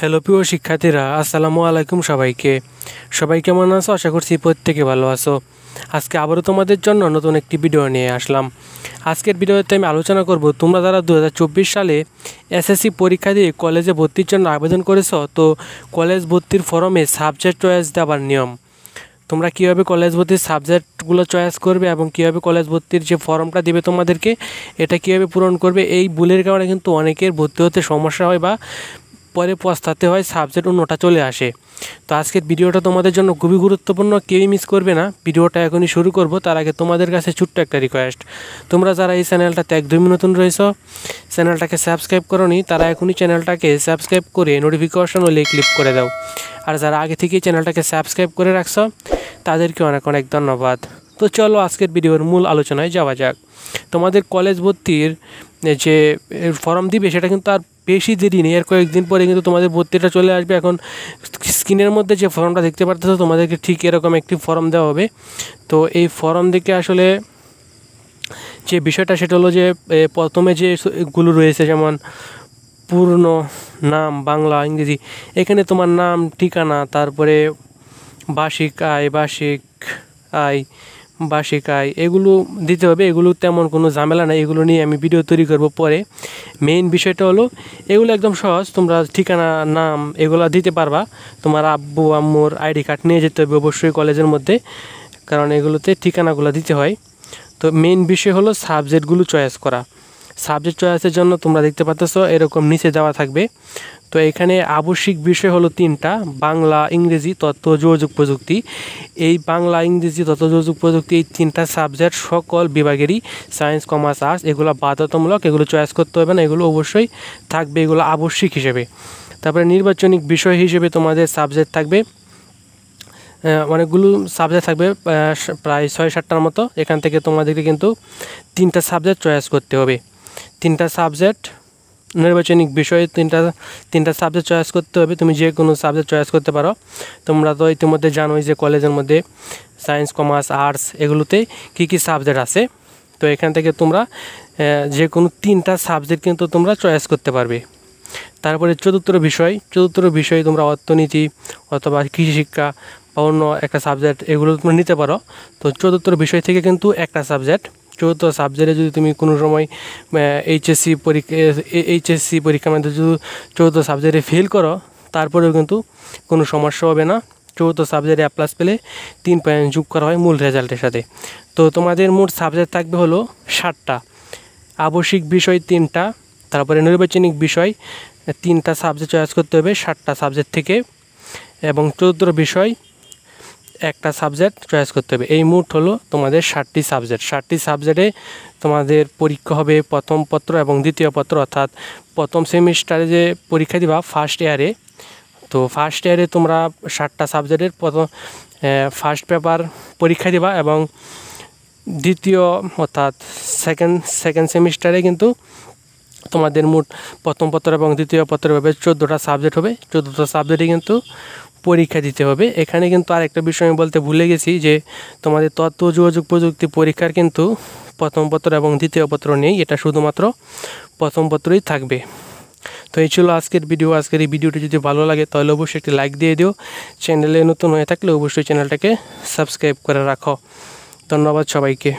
Hello প্রিয় শিক্ষার্থীরা, আসসালামু আলাইকুম সবাইকে। সবাই কেমন আছো? আশা করছি প্রত্যেকে ভালো আছো। আজকে আবারও তোমাদের জন্য নতুন একটি ভিডিও নিয়ে আসলাম। আজকের ভিডিওতে আমি আলোচনা করব তোমরা যারা 2024 সালে এসএসসি পরীক্ষা দিয়ে কলেজে ভর্তির জন্য আবেদন করেছো, তো কলেজ ভর্তির ফর্মে সাবজেক্ট চয়েস দেওয়ার নিয়ম, তোমরা কীভাবে কলেজ ভর্তির সাবজেক্টগুলো চয়েস করবে এবং কীভাবে কলেজ ভর্তির যে ফর্মটা দিবে তোমাদেরকে এটা কীভাবে পূরণ করবে। এই ভুলের কারণে কিন্তু অনেকের ভর্তি হতে সমস্যা হয় বা পরে পস্তাতে হয়, সাবজেক্ট অন্যটা চলে আসে। তো আজকের ভিডিওটা তোমাদের জন্য খুবই গুরুত্বপূর্ণ, কেউই মিস করবে না। ভিডিওটা এখনই শুরু করব, তার আগে তোমাদের কাছে ছোট্ট একটা রিকোয়েস্ট, তোমরা যারা এই চ্যানেলটাতে একদমই নতুন রয়েছো, চ্যানেলটাকে সাবস্ক্রাইব করোনি, তারা এখনই চ্যানেলটাকে সাবস্ক্রাইব করে নোটিফিকেশন হলে ক্লিক করে দাও। আর যারা আগে থেকেই চ্যানেলটাকে সাবস্ক্রাইব করে রাখছো তাদেরকে অনেক অনেক ধন্যবাদ। তো চলো আজকের ভিডিওর মূল আলোচনায় যাওয়া যাক। তোমাদের কলেজ ভর্তির যে ফর্ম দিবে সেটা কিন্তু আর বেশি দেরি নেই, এর কয়েকদিন পরে কিন্তু তোমাদের ভর্তিটা চলে আসবে। এখন স্ক্রিনের মধ্যে যে ফর্মটা দেখতে পারতেছো তোমাদেরকে ঠিক এরকম একটি ফর্ম দেওয়া হবে। তো এই ফর্ম দেখে আসলে যে বিষয়টা সেটা হলো যে প্রথমে যেগুলো রয়েছে, যেমন পূর্ণ নাম বাংলা ইংরেজি, এখানে তোমার নাম, ঠিকানা, তারপরে বার্ষিক আয় এগুলো দিতে হবে। এগুলো তেমন কোনো ঝামেলা নেই, এগুলো নিয়ে আমি ভিডিও তৈরি করব পরে। মেইন বিষয়টা হলো এগুলো একদম সহজ, তোমরা ঠিকানা, নাম এগুলো দিতে পারবা। তোমার আব্বু আম্মুর আইডি কার্ড নিয়ে যেতে হবে অবশ্যই কলেজের মধ্যে, কারণ এগুলোতে ঠিকানাগুলো দিতে হয়। তো মেইন বিষয় হলো সাবজেক্টগুলো চয়েস করা। সাবজেক্ট চয়েসের জন্য তোমরা দেখতে পাচ্ছো এরকম নিচে দেওয়া থাকবে। তো এখানে আবশ্যিক বিষয় হলো 3টা, বাংলা, ইংরেজি, তথ্য যোগাযোগ প্রযুক্তি। এই বাংলা, ইংরেজি, তথ্য যোগাযোগ প্রযুক্তি এই 3টা সাবজেক্ট সকল বিভাগেরই, সায়েন্স, কমার্স, আর্টস, এগুলো বাধ্যতামূলক, এগুলো চয়েস করতে হবে না, এগুলো অবশ্যই থাকবে, এগুলো আবশ্যিক হিসেবে। তারপরে নির্বাচনিক বিষয় হিসেবে তোমাদের সাবজেক্ট থাকবে, অনেকগুলো সাবজেক্ট থাকবে, প্রায় 6-7টার মতো। এখান থেকে তোমাদেরকে কিন্তু 3টা সাবজেক্ট চয়েস করতে হবে। 3টা সাবজেক্ট নির্বাচনিক বিষয়ে 3টা সাবজেক্ট চয়েস করতে হবে। তুমি যে কোনো সাবজেক্ট চয়েস করতে পারো। তোমরা তো ইতিমধ্যে জানোই যে কলেজের মধ্যে সায়েন্স, কমার্স, আর্টস এগুলোতে কী কী সাবজেক্ট আছে। তো এখান থেকে তোমরা যে কোনো 3টা সাবজেক্ট কিন্তু তোমরা চয়েস করতে পারবে। তারপরে চতুর্থ বিষয় তোমরা অর্থনীতি অথবা কৃষিশিক্ষা বা অন্য একটা সাবজেক্ট এগুলো তোমরা নিতে পারো। তো চতুর্থ বিষয় থেকে কিন্তু একটা সাবজেক্ট, চতুর্থ সাবজেক্টে যদি তুমি কোনো সময় এইচএসসি পরীক্ষার মধ্যে যদি চতুর্থ সাবজেক্টে ফেল করো, তারপরেও কিন্তু কোনো সমস্যা হবে না। চতুর্থ সাবজেক্টে A+ পেলে 3 পয়েন্ট যোগ করা হয় মূল রেজাল্টের সাথে। তো তোমাদের মোট সাবজেক্ট থাকবে হলো 7টা, আবশ্যিক বিষয় 3টা, তারপরে নির্বাচনিক বিষয় 3টা সাবজেক্ট চয়েস করতে হবে 7টা সাবজেক্ট থেকে, এবং চতুর্থ বিষয় একটা সাবজেক্ট চয়েস করতে হবে। এই মোট হলো তোমাদের 7টি সাবজেক্ট। 7টি সাবজেক্টে তোমাদের পরীক্ষা হবে প্রথম পত্র এবং দ্বিতীয় পত্র, অর্থাৎ প্রথম সেমিস্টারে যে পরীক্ষা দিবা ফার্স্ট ইয়ারে। তো ফার্স্ট ইয়ারে তোমরা 7টা সাবজেক্টের প্রথম ফার্স্ট পেপার পরীক্ষা দিবা, এবং দ্বিতীয় অর্থাৎ সেকেন্ড সেমিস্টারে কিন্তু তোমাদের মোট প্রথম পত্র এবং দ্বিতীয় পত্রের ভাবে 14টা সাবজেক্ট হবে। 14টা সাবজেক্টে কিন্তু পরীক্ষা দিতে হবে। এখানে কিন্তু আরেকটা বিষয় আমি বলতে ভুলে গেছি যে তোমাদের তথ্য যোগাযোগ প্রযুক্তি পরীক্ষার কিন্তু প্রথম পত্র এবং দ্বিতীয় পত্র নেই, এটা শুধুমাত্র প্রথম পত্রই থাকবে। তো এই ছিল আজকের ভিডিও। আজকের এই ভিডিওটি যদি ভালো লাগে তাহলে অবশ্যই একটি লাইক দিয়ে দিও। চ্যানেলে নতুন হয়ে থাকলে অবশ্যই চ্যানেলটাকে সাবস্ক্রাইব করে রাখো। ধন্যবাদ সবাইকে।